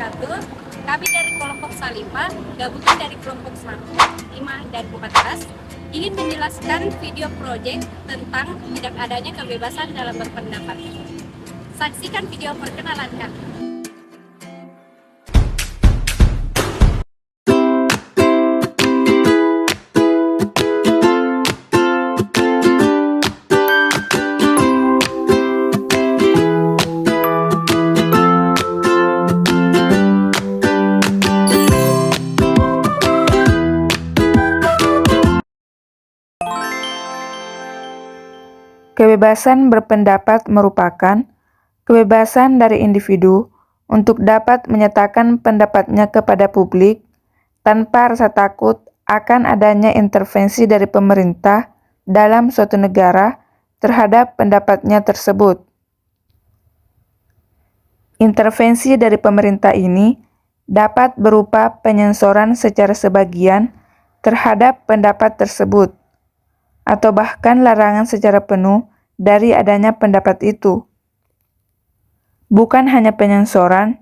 wabarakatuh. Kami dari kelompok Salima, gabungan dari kelompok 1, 5, dan 14, ingin menjelaskan video proyek tentang tidak adanya kebebasan dalam berpendapat. Saksikan video perkenalan kami. Kebebasan berpendapat merupakan kebebasan dari individu untuk dapat menyatakan pendapatnya kepada publik tanpa rasa takut akan adanya intervensi dari pemerintah dalam suatu negara terhadap pendapatnya tersebut. Intervensi dari pemerintah ini dapat berupa penyensoran secara sebagian terhadap pendapat tersebut, atau bahkan larangan secara penuh dari adanya pendapat itu. Bukan hanya penyensoran,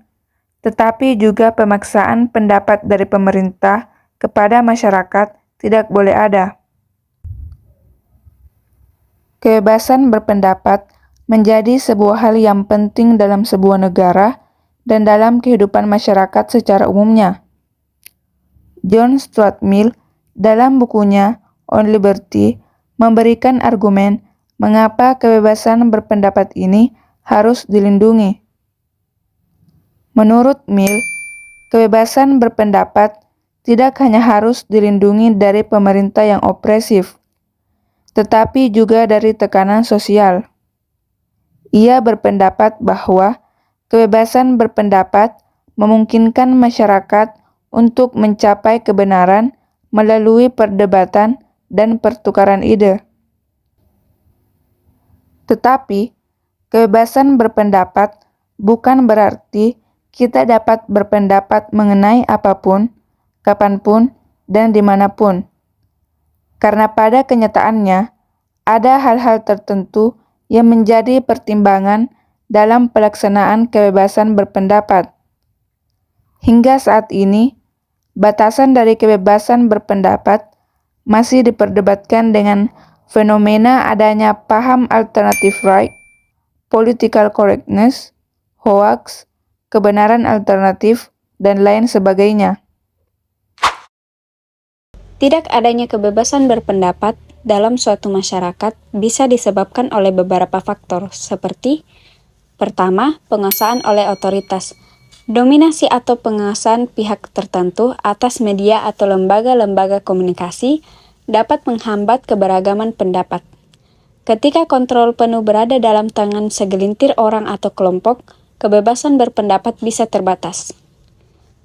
tetapi juga pemaksaan pendapat dari pemerintah kepada masyarakat tidak boleh ada. Kebebasan berpendapat menjadi sebuah hal yang penting dalam sebuah negara dan dalam kehidupan masyarakat secara umumnya. John Stuart Mill dalam bukunya On Liberty memberikan argumen mengapa kebebasan berpendapat ini harus dilindungi. Menurut Mill, kebebasan berpendapat tidak hanya harus dilindungi dari pemerintah yang opresif, tetapi juga dari tekanan sosial. Ia berpendapat bahwa kebebasan berpendapat memungkinkan masyarakat untuk mencapai kebenaran melalui perdebatan dan pertukaran ide. Tetapi, kebebasan berpendapat bukan berarti kita dapat berpendapat mengenai apapun, kapanpun, dan dimanapun. Karena pada kenyataannya, ada hal-hal tertentu yang menjadi pertimbangan dalam pelaksanaan kebebasan berpendapat. Hingga saat ini, batasan dari kebebasan berpendapat masih diperdebatkan dengan fenomena adanya paham alternatif right, political correctness, hoax, kebenaran alternatif, dan lain sebagainya. Tidak adanya kebebasan berpendapat dalam suatu masyarakat bisa disebabkan oleh beberapa faktor, seperti: pertama, penguasaan oleh otoritas. Dominasi atau penguasaan pihak tertentu atas media atau lembaga-lembaga komunikasi dapat menghambat keberagaman pendapat. Ketika kontrol penuh berada dalam tangan segelintir orang atau kelompok, kebebasan berpendapat bisa terbatas.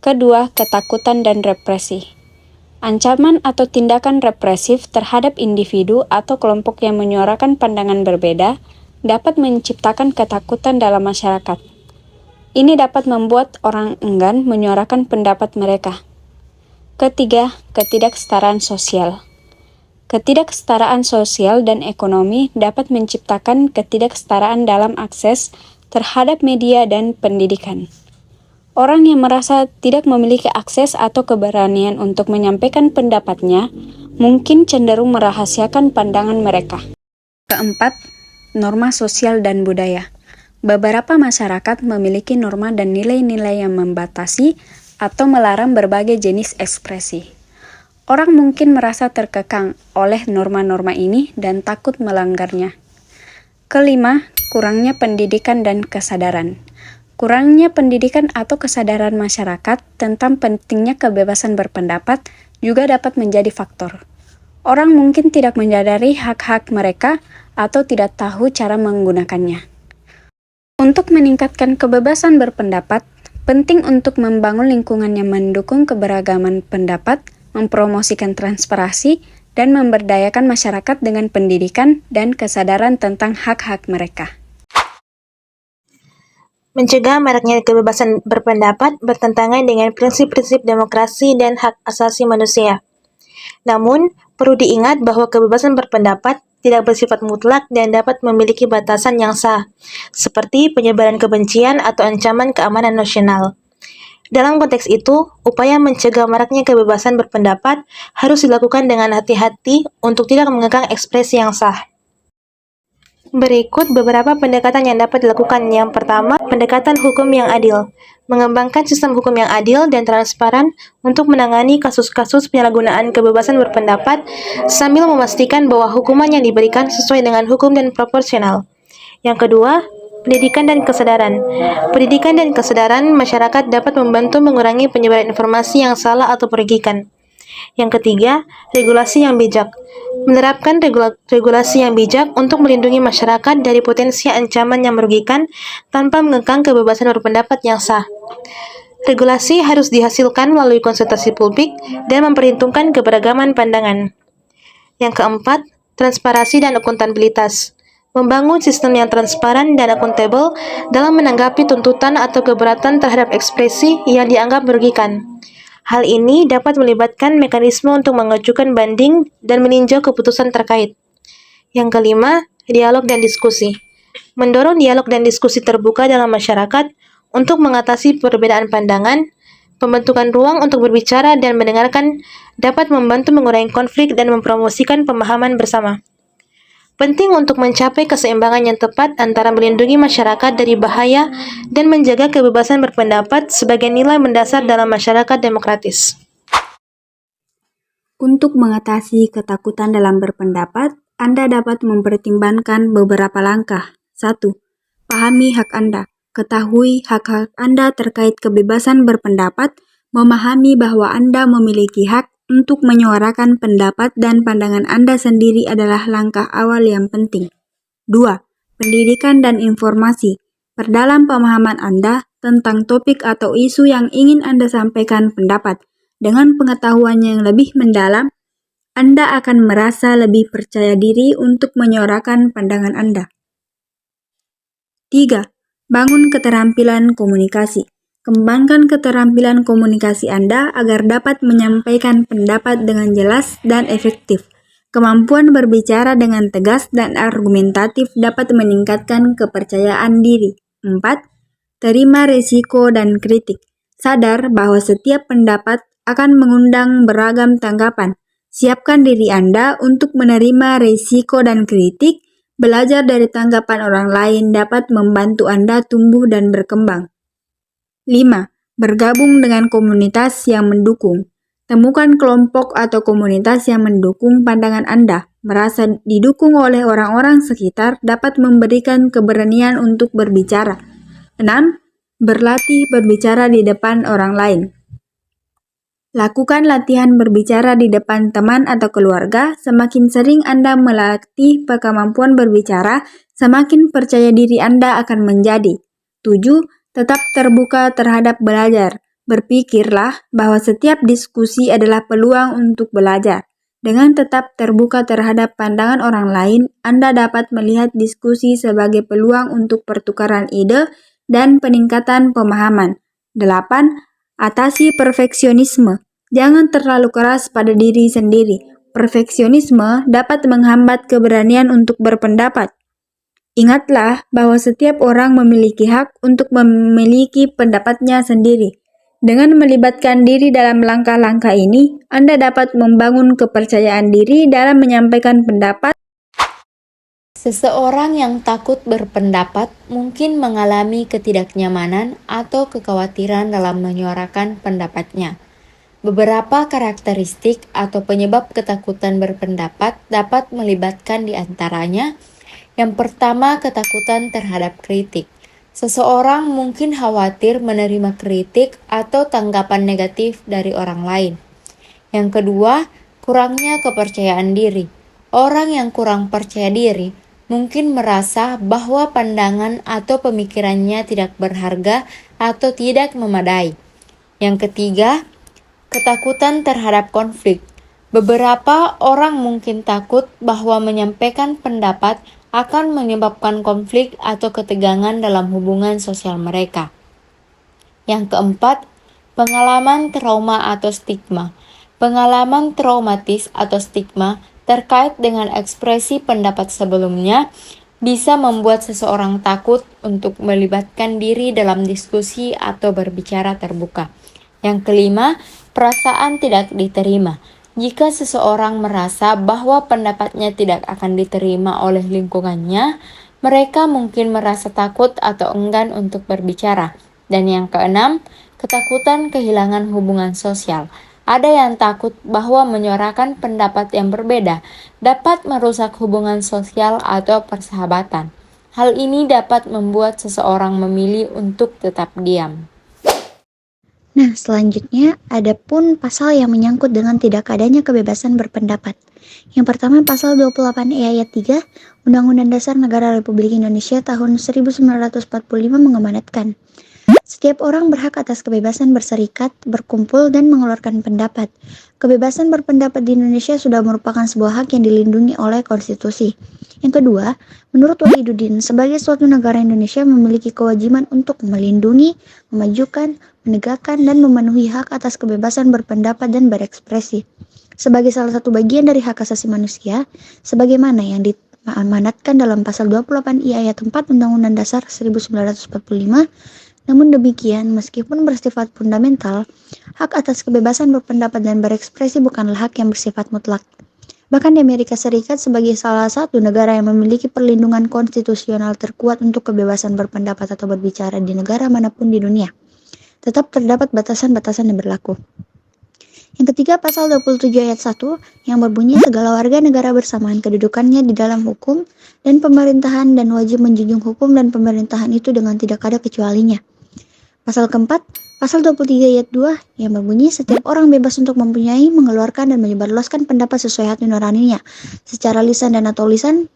Kedua, ketakutan dan represi. Ancaman atau tindakan represif terhadap individu atau kelompok yang menyuarakan pandangan berbeda dapat menciptakan ketakutan dalam masyarakat. Ini dapat membuat orang enggan menyuarakan pendapat mereka. Ketiga, ketidaksetaraan sosial. Ketidaksetaraan sosial dan ekonomi dapat menciptakan ketidaksetaraan dalam akses terhadap media dan pendidikan. Orang yang merasa tidak memiliki akses atau keberanian untuk menyampaikan pendapatnya mungkin cenderung merahasiakan pandangan mereka. Keempat, norma sosial dan budaya. Beberapa masyarakat memiliki norma dan nilai-nilai yang membatasi atau melarang berbagai jenis ekspresi. Orang mungkin merasa terkekang oleh norma-norma ini dan takut melanggarnya. Kelima, kurangnya pendidikan dan kesadaran. Kurangnya pendidikan atau kesadaran masyarakat tentang pentingnya kebebasan berpendapat juga dapat menjadi faktor. Orang mungkin tidak menyadari hak-hak mereka atau tidak tahu cara menggunakannya. Untuk meningkatkan kebebasan berpendapat, penting untuk membangun lingkungan yang mendukung keberagaman pendapat, mempromosikan transparansi, dan memberdayakan masyarakat dengan pendidikan dan kesadaran tentang hak-hak mereka. Mencegah maraknya kebebasan berpendapat bertentangan dengan prinsip-prinsip demokrasi dan hak asasi manusia. Namun, perlu diingat bahwa kebebasan berpendapat tidak bersifat mutlak dan dapat memiliki batasan yang sah, seperti penyebaran kebencian atau ancaman keamanan nasional. Dalam konteks itu, upaya mencegah maraknya kebebasan berpendapat harus dilakukan dengan hati-hati untuk tidak mengekang ekspresi yang sah. Berikut beberapa pendekatan yang dapat dilakukan. Yang pertama, pendekatan hukum yang adil. Mengembangkan sistem hukum yang adil dan transparan untuk menangani kasus-kasus penyalahgunaan kebebasan berpendapat sambil memastikan bahwa hukuman yang diberikan sesuai dengan hukum dan proporsional. Yang kedua, pendidikan dan kesadaran. Pendidikan dan kesadaran masyarakat dapat membantu mengurangi penyebaran informasi yang salah atau merugikan. Yang ketiga, regulasi yang bijak. Menerapkan regulasi yang bijak untuk melindungi masyarakat dari potensi ancaman yang merugikan tanpa mengekang kebebasan berpendapat yang sah. Regulasi harus dihasilkan melalui konsultasi publik dan memperhitungkan keberagaman pandangan. Yang keempat, transparansi dan akuntabilitas. Membangun sistem yang transparan dan akuntabel dalam menanggapi tuntutan atau keberatan terhadap ekspresi yang dianggap merugikan. Hal ini dapat melibatkan mekanisme untuk mengajukan banding dan meninjau keputusan terkait. Yang kelima, dialog dan diskusi. Mendorong dialog dan diskusi terbuka dalam masyarakat untuk mengatasi perbedaan pandangan, pembentukan ruang untuk berbicara dan mendengarkan dapat membantu mengurangi konflik dan mempromosikan pemahaman bersama. Penting untuk mencapai keseimbangan yang tepat antara melindungi masyarakat dari bahaya dan menjaga kebebasan berpendapat sebagai nilai mendasar dalam masyarakat demokratis. Untuk mengatasi ketakutan dalam berpendapat, Anda dapat mempertimbangkan beberapa langkah. 1. Pahami hak Anda. Ketahui hak-hak Anda terkait kebebasan berpendapat, memahami bahwa Anda memiliki hak untuk menyuarakan pendapat dan pandangan Anda sendiri adalah langkah awal yang penting. 2. Pendidikan dan informasi. Perdalam pemahaman Anda tentang topik atau isu yang ingin Anda sampaikan pendapat. Dengan pengetahuan yang lebih mendalam, Anda akan merasa lebih percaya diri untuk menyuarakan pandangan Anda. 3. Bangun keterampilan komunikasi. Kembangkan keterampilan komunikasi Anda agar dapat menyampaikan pendapat dengan jelas dan efektif. Kemampuan berbicara dengan tegas dan argumentatif dapat meningkatkan kepercayaan diri. 4. Terima risiko dan kritik. Sadar bahwa setiap pendapat akan mengundang beragam tanggapan. Siapkan diri Anda untuk menerima risiko dan kritik. Belajar dari tanggapan orang lain dapat membantu Anda tumbuh dan berkembang. 5. Bergabung dengan komunitas yang mendukung. Temukan kelompok atau komunitas yang mendukung pandangan Anda. Merasa didukung oleh orang-orang sekitar dapat memberikan keberanian untuk berbicara. 6. Berlatih berbicara di depan orang lain. Lakukan latihan berbicara di depan teman atau keluarga. Semakin sering Anda melatih kemampuan berbicara, semakin percaya diri Anda akan menjadi. 7. Tetap terbuka terhadap belajar. Berpikirlah bahwa setiap diskusi adalah peluang untuk belajar. Dengan tetap terbuka terhadap pandangan orang lain, Anda dapat melihat diskusi sebagai peluang untuk pertukaran ide dan peningkatan pemahaman. 8. Atasi perfeksionisme. Jangan terlalu keras pada diri sendiri. Perfeksionisme dapat menghambat keberanian untuk berpendapat. Ingatlah bahwa setiap orang memiliki hak untuk memiliki pendapatnya sendiri. Dengan melibatkan diri dalam langkah-langkah ini, Anda dapat membangun kepercayaan diri dalam menyampaikan pendapat. Seseorang yang takut berpendapat mungkin mengalami ketidaknyamanan atau kekhawatiran dalam menyuarakan pendapatnya. Beberapa karakteristik atau penyebab ketakutan berpendapat dapat melibatkan di antaranya. Yang pertama, ketakutan terhadap kritik. Seseorang mungkin khawatir menerima kritik atau tanggapan negatif dari orang lain. Yang kedua, kurangnya kepercayaan diri. Orang yang kurang percaya diri mungkin merasa bahwa pandangan atau pemikirannya tidak berharga atau tidak memadai. Yang ketiga, ketakutan terhadap konflik. Beberapa orang mungkin takut bahwa menyampaikan pendapat akan menyebabkan konflik atau ketegangan dalam hubungan sosial mereka. Yang keempat, pengalaman trauma atau stigma. Pengalaman traumatis atau stigma terkait dengan ekspresi pendapat sebelumnya bisa membuat seseorang takut untuk melibatkan diri dalam diskusi atau berbicara terbuka. Yang kelima, perasaan tidak diterima. Jika seseorang merasa bahwa pendapatnya tidak akan diterima oleh lingkungannya, mereka mungkin merasa takut atau enggan untuk berbicara. Dan yang keenam, ketakutan kehilangan hubungan sosial. Ada yang takut bahwa menyuarakan pendapat yang berbeda dapat merusak hubungan sosial atau persahabatan. Hal ini dapat membuat seseorang memilih untuk tetap diam. Nah, selanjutnya ada pun pasal yang menyangkut dengan tidak adanya kebebasan berpendapat. Yang pertama pasal 28E ayat 3 Undang-Undang Dasar Negara Republik Indonesia tahun 1945 mengamanatkan setiap orang berhak atas kebebasan berserikat, berkumpul, dan mengeluarkan pendapat. Kebebasan berpendapat di Indonesia sudah merupakan sebuah hak yang dilindungi oleh konstitusi. Yang kedua, menurut Wahidudin, sebagai suatu negara Indonesia memiliki kewajiban untuk melindungi, memajukan, menegakkan, dan memenuhi hak atas kebebasan berpendapat dan berekspresi. Sebagai salah satu bagian dari hak asasi manusia, sebagaimana yang diamanatkan dalam pasal 28I ayat 4 Undang-Undang Dasar 1945, namun demikian, meskipun bersifat fundamental, hak atas kebebasan berpendapat dan berekspresi bukanlah hak yang bersifat mutlak. Bahkan di Amerika Serikat sebagai salah satu negara yang memiliki perlindungan konstitusional terkuat untuk kebebasan berpendapat atau berbicara di negara manapun di dunia, tetap terdapat batasan-batasan yang berlaku. Yang ketiga, pasal 27 ayat 1 yang berbunyi segala warga negara bersamaan kedudukannya di dalam hukum dan pemerintahan dan wajib menjunjung hukum dan pemerintahan itu dengan tidak ada kecualinya. Pasal keempat, pasal 23 ayat 2 yang berbunyi setiap orang bebas untuk mempunyai, mengeluarkan, dan menyebarluaskan pendapat sesuai hati nuraninya secara lisan dan atau tulisan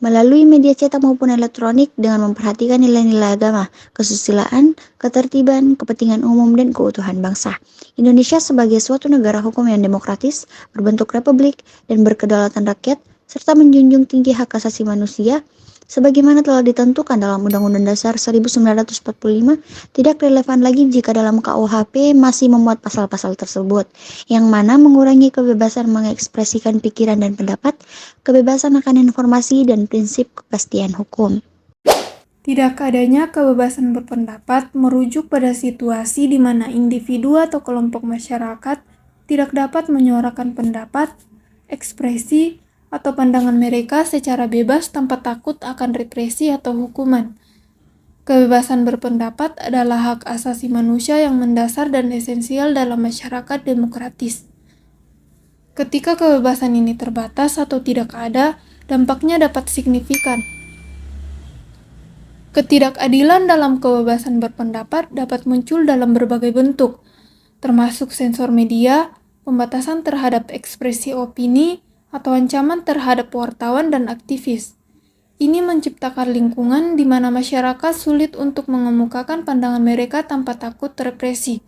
melalui media cetak maupun elektronik dengan memperhatikan nilai-nilai agama, kesusilaan, ketertiban, kepentingan umum, dan keutuhan bangsa. Indonesia sebagai suatu negara hukum yang demokratis, berbentuk republik, dan berkedaulatan rakyat, serta menjunjung tinggi hak asasi manusia, sebagaimana telah ditentukan dalam Undang-Undang Dasar 1945, tidak relevan lagi jika dalam KUHP masih memuat pasal-pasal tersebut, yang mana mengurangi kebebasan mengekspresikan pikiran dan pendapat, kebebasan akan informasi, dan prinsip kepastian hukum. Tidak adanya kebebasan berpendapat merujuk pada situasi di mana individu atau kelompok masyarakat tidak dapat menyuarakan pendapat, ekspresi, atau pandangan mereka secara bebas tanpa takut akan represi atau hukuman. Kebebasan berpendapat adalah hak asasi manusia yang mendasar dan esensial dalam masyarakat demokratis. Ketika kebebasan ini terbatas atau tidak ada, dampaknya dapat signifikan. Ketidakadilan dalam kebebasan berpendapat dapat muncul dalam berbagai bentuk, termasuk sensor media, pembatasan terhadap ekspresi opini, atau ancaman terhadap wartawan dan aktivis. Ini menciptakan lingkungan di mana masyarakat sulit untuk mengemukakan pandangan mereka tanpa takut represi.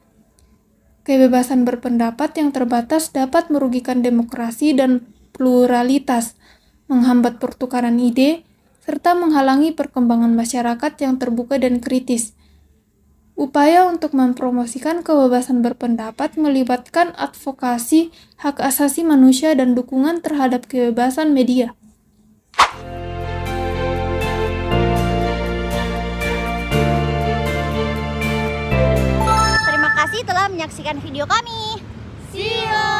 Kebebasan berpendapat yang terbatas dapat merugikan demokrasi dan pluralitas, menghambat pertukaran ide, serta menghalangi perkembangan masyarakat yang terbuka dan kritis. Upaya untuk mempromosikan kebebasan berpendapat melibatkan advokasi hak asasi manusia dan dukungan terhadap kebebasan media. Terima kasih telah menyaksikan video kami. See you!